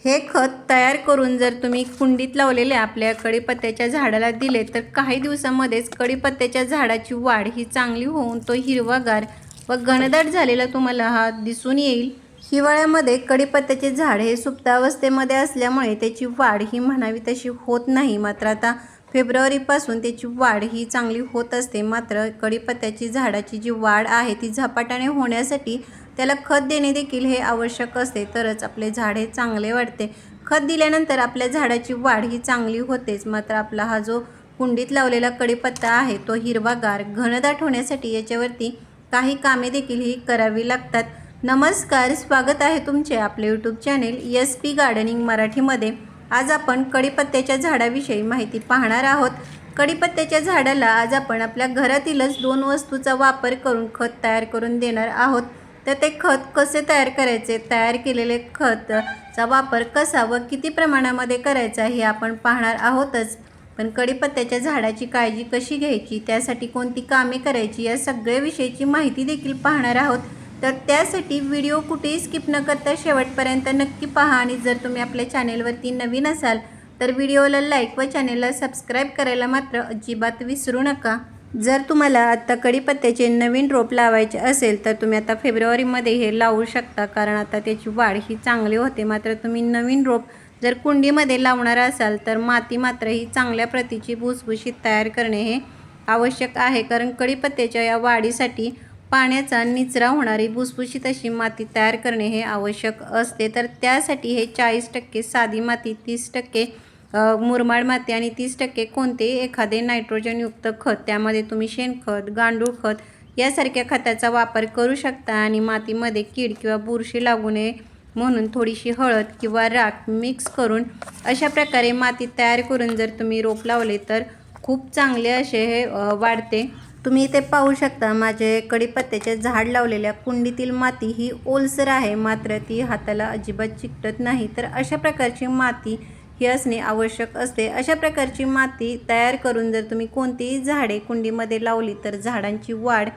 हे खत तयार करून जर तुम्ही कुंडीत लावलेले आपल्या कढीपत्त्याच्या झाडाला दिले तर काही दिवसांमध्येच कढीपत्त्याच्या झाडाची वाढ ही चांगली होऊन तो हिरवागार व घनदाट झालेला तुम्हाला हा दिसून येईल। हिवाळ्यामध्ये कढीपत्त्याचे झाड हे सुप्तावस्थेमध्ये असल्यामुळे त्याची वाढ ही म्हणावी तशी होत नाही, मात्र आता फेब्रुवारीपासून त्याची वाढ ही चांगली होत असते। मात्र कढीपत्त्याची झाडाची जी वाढ आहे ती झपाट्याने होण्यासाठी त्याला खत देणे देखील हे आवश्यक असते, तरच आपले झाड हे चांगले वाढते। खत दिल्यानंतर आपल्या झाडाची वाढ ही चांगली होतेच, मात्र आपला हा जो कुंडीत लावलेला कढीपत्ता आहे तो हिरवागार घनदाट होण्यासाठी याच्यावरती काही कामे देखील ही करावी लागतात। नमस्कार, स्वागत आहे तुमचे आपले यूट्यूब चॅनेल SP गार्डनिंग मराठीमध्ये। आज आपण कढीपत्त्याच्या झाडाविषयी माहिती पाहणार आहोत। कढीपत्त्याच्या झाडाला आज आपण आपल्या घरातीलच 2 वस्तूचा वापर करून खत तयार करून देणार आहोत। तर ते खत कसे तयार करायचे, तयार केलेले खतचा वापर कसा व किती प्रमाणामध्ये करायचा हे आपण पाहणार आहोतच। पण कढीपत्त्याच्या झाडाची काळजी कशी घ्यायची, त्यासाठी कोणती कामे करायची, या सगळ्या विषयीची माहिती देखील पाहणार आहोत। तर त्यासाठी व्हिडिओ कुठेही स्किप न करता शेवटपर्यंत नक्की पहा आणि जर तुम्ही आपल्या चॅनेलवरती नवीन असाल तर व्हिडिओला लाईक व चॅनेलला सबस्क्राईब करायला मात्र अजिबात विसरू नका। जर तुम्हाला आता कढीपत्त्याचे नवीन रोप लावायचे असेल तर तुम्ही आता फेब्रुवारीमध्ये हे लावू शकता, कारण आता त्याची वाढ ही चांगली होते। मात्र तुम्ही नवीन रोप जर कुंडीमध्ये लावणार असाल तर माती मात्र ही चांगल्या प्रतीची भुसभुशीत तयार करणे हे आवश्यक आहे, कारण कढीपत्त्याच्या या वाढीसाठी पाण्याचा निचरा होणारी भुसभुशीत अशी माती तयार करणे हे आवश्यक असते। तर त्यासाठी हे 40% साधी माती, 30% मुरमाड माती आणि 30% कोणतेही एखादे नायट्रोजनयुक्त खत, त्यामध्ये तुम्ही शेणखत, गांडूळ खत यासारख्या खताचा वापर करू शकता। आणि मातीमध्ये कीड किंवा बुरशी लागू नये म्हणून थोडीशी हळद किंवा राख मिक्स करून अशा प्रकारे माती तयार करून जर तुम्ही रोप लावले तर खूप चांगले असे हे वाढते। तुम्ही इथे पाहू शकता माझे कढीपत्त्याचे झाड लावलेल्या कुंडीतील माती ही ओलसर आहे, मात्र ती हाताला अजिबात चिकटत नाही। तर अशा प्रकारची माती ही असणे आवश्यक असते। अशा प्रकारची माती तयार करून जर तुम्ही कोणतीही झाडे कुंडीमध्ये लावली तर झाडांची वाढ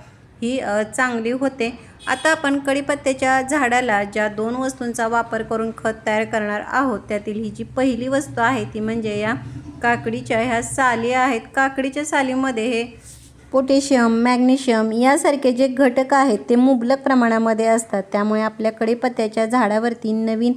ही चांगली होते। आता आपण कढीपत्त्याच्या झाडाला ज्या 2 वस्तूंचा वापर करून खत तयार करणार आहोत त्यातील ही जी पहिली वस्तू आहे ती म्हणजे या काकडीच्या ह्या साली आहेत। काकडीच्या सालीमध्ये हे पोटॅशियम, मॅग्नेशियम यासारखे जे घटक आहेत ते मुबलक प्रमाणामध्ये असतात, त्यामुळे आपल्या कढीपत्त्याच्या झाडावरती नवीन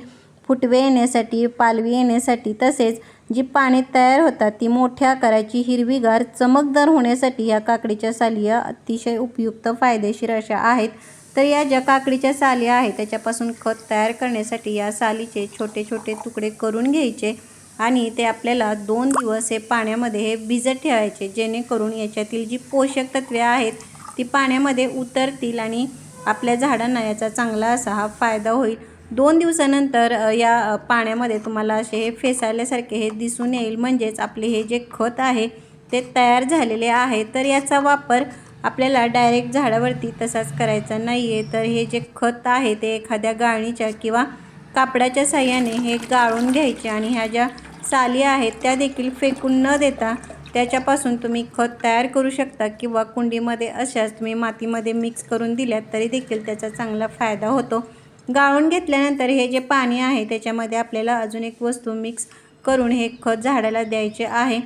फुटवे येण्यासाठी, पालवी येण्यासाठी तसेच जी पाने तयार होतात ती मोठ्या आकाराची हिरवीगार चमकदार होण्यासाठी या काकडीच्या साली या अतिशय उपयुक्त फायदेशीर अशा आहेत। तर या ज्या काकडीच्या साली आहेत त्याच्यापासून खत तयार करण्यासाठी या सालीचे छोटे छोटे तुकडे करून घ्यायचे आणि ते आपल्याला 2 दिवस हे पाण्यामध्ये हे भिजत ठेवायचे, जेणेकरून याच्यातील जी पोषक तत्वे आहेत ती पाण्यामध्ये उतरतील आणि आपल्या झाडांना याचा चांगला असा हा फायदा होईल। 2 दिवसानंतर या पाण्यामध्ये तुम्हाला असे हे फेसाळल्यासारखे हे दिसून येईल, म्हणजेच आपले हे जे खत आहे ते तयार झालेले आहे। तर याचा वापर आपल्याला डायरेक्ट झाडावरती तसाच करायचा नाही आहे, तर हे जे खत आहे ते एखाद्या गाळणीच्या किंवा कापडाच्या साहाय्याने हे गाळून घ्यायचे आणि ह्या ज्या साली आहेत त्या देखील फेकून न देता त्याच्यापासून तुम्ही खत तयार करू शकता, किंवा कुंडीमध्ये अशाच तुम्ही मातीमध्ये मिक्स करून दिल्यात तरी देखील त्याचा चांगला फायदा होतो। गाळून घेतल्यानंतर हे जे पाणी आहे त्याच्यामध्ये आपल्याला अजून एक वस्तू मिक्स करून हे खत झाडाला द्यायचे आहे।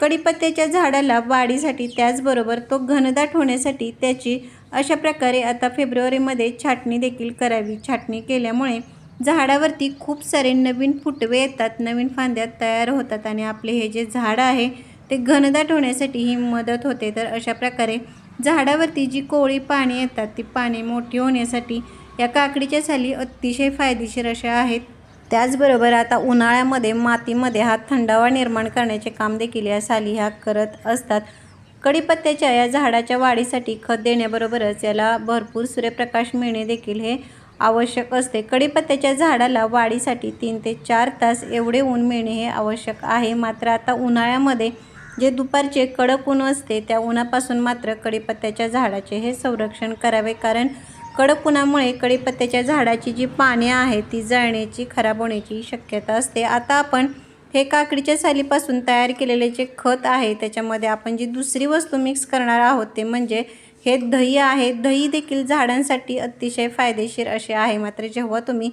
कढीपत्त्याच्या झाडाला वाढीसाठी त्याचबरोबर तो घनदाट होण्यासाठी त्याची अशा प्रकारे आता फेब्रुवारीमध्ये छाटणी देखील करावी। छाटणी केल्यामुळे झाडावरती खूप सारे नवीन फुटवे येतात, नवीन फांद्या तयार होतात आणि आपले हे जे झाड आहे ते घनदाट होण्यासाठी ही मदत होते। तर अशा प्रकारे झाडावरती जी कोवळी पाने येतात ती पाने मोठी होण्यासाठी या काकडीच्या साली अतिशय फायदेशीर अशा आहेत। त्याचबरोबर आता उन्हाळ्यामध्ये मातीमध्ये हा थंडावा निर्माण करण्याचे काम देखील या साली ह्या करत असतात। कढीपत्त्याच्या या झाडाच्या वाढीसाठी खत देण्याबरोबरच याला भरपूर सूर्यप्रकाश मिळणे देखील हे आवश्यक असते। कढीपत्त्याच्या झाडाला वाढीसाठी 3 ते 4 तास एवढे ऊन मिळणे हे आवश्यक आहे। मात्र आता उन्हाळ्यामध्ये जे दुपारचे कडक ऊन असते त्या उन्हापासून मात्र कढीपत्त्याच्या झाडाचे हे संरक्षण करावे, कारण कडक उन्हामुळे कढीपत्त्याच्या झाडाची जी पाने आहेत ती जळण्याची, खराब होण्याची शक्यता असते। आता आपण हे काकडीच्या सालीपासून तयार केलेले जे खत आहे त्याच्यामध्ये आपण जी दुसरी वस्तू मिक्स करणार आहोत ते म्हणजे हे दही आहे। दही देखील झाडांसाठी अतिशय फायदेशीर असे आहे, मात्र जेव्हा तुम्ही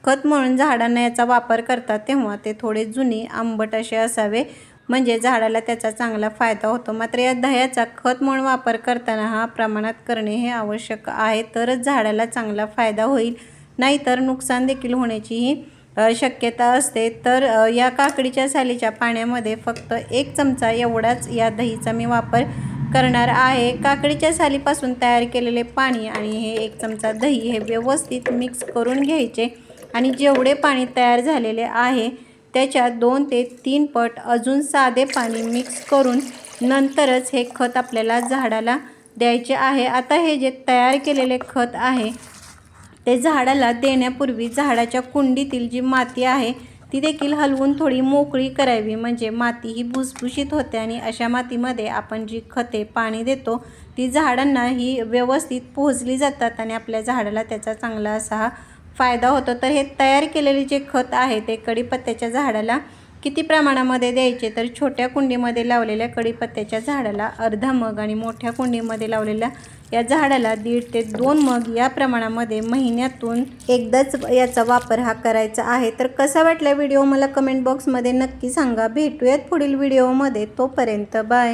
खत म्हणून झाडांना याचा वापर करतात तेव्हा ते थोडे जुने आंबट असे असावे, म्हणजे झाडाला त्याचा चांगला फायदा होतो। मात्र या दह्याचा खत म्हणून वापर करताना हा प्रमाणात करणे हे आवश्यक आहे, तरच झाडाला चांगला फायदा होईल, नाहीतर नुकसान देखील होण्याचीही शक्यता असते। तर या काकडीच्या सालीच्या पाण्यामध्ये फक्त 1 चमचा एवढाच या दहीचा मी वापर करणार आहे। काकडीच्या सालीपासून तयार केलेले पाणी आणि हे 1 चमचा दही हे व्यवस्थित मिक्स करून घ्यायचे आणि जेवढे पाणी तयार झालेले आहे त्याच्या 2 ते 3 पट अजून साधे पाणी मिक्स करून नंतरच हे खत आपल्याला झाडाला द्यायचे आहे। आता हे जे तयार केलेले खत आहे ते झाडाला देण्यापूर्वी झाडाच्या कुंडीतील जी माती आहे ती देखील हलवून थोडी मोकळी करावी, म्हणजे माती ही भुसभुशीत होते आणि अशा मातीमध्ये आपण जी खते पाणी देतो ती झाडांना ही व्यवस्थित पोहोचली जातात आणि आपल्या झाडाला त्याचा चांगला असा हा फायदा होतो। तर हे तयार केलेले जे खत आहे ते कढीपत्त्याच्या झाडाला किती प्रमाणामध्ये द्यायचे, तर छोट्या कुंडीमध्ये लावलेल्या कढीपत्त्याच्या झाडाला अर्धा मग आणि मोठ्या कुंडीमध्ये लावलेल्या या झाडाला 1.5 ते 2 मग या प्रमाणामध्ये महिन्यातून एकदाच याचा वापर हा करायचा आहे। तर कसा वाटला व्हिडिओ मला कमेंट बॉक्समध्ये नक्की सांगा। भेटूयात पुढील व्हिडिओमध्ये, तोपर्यंत बाय।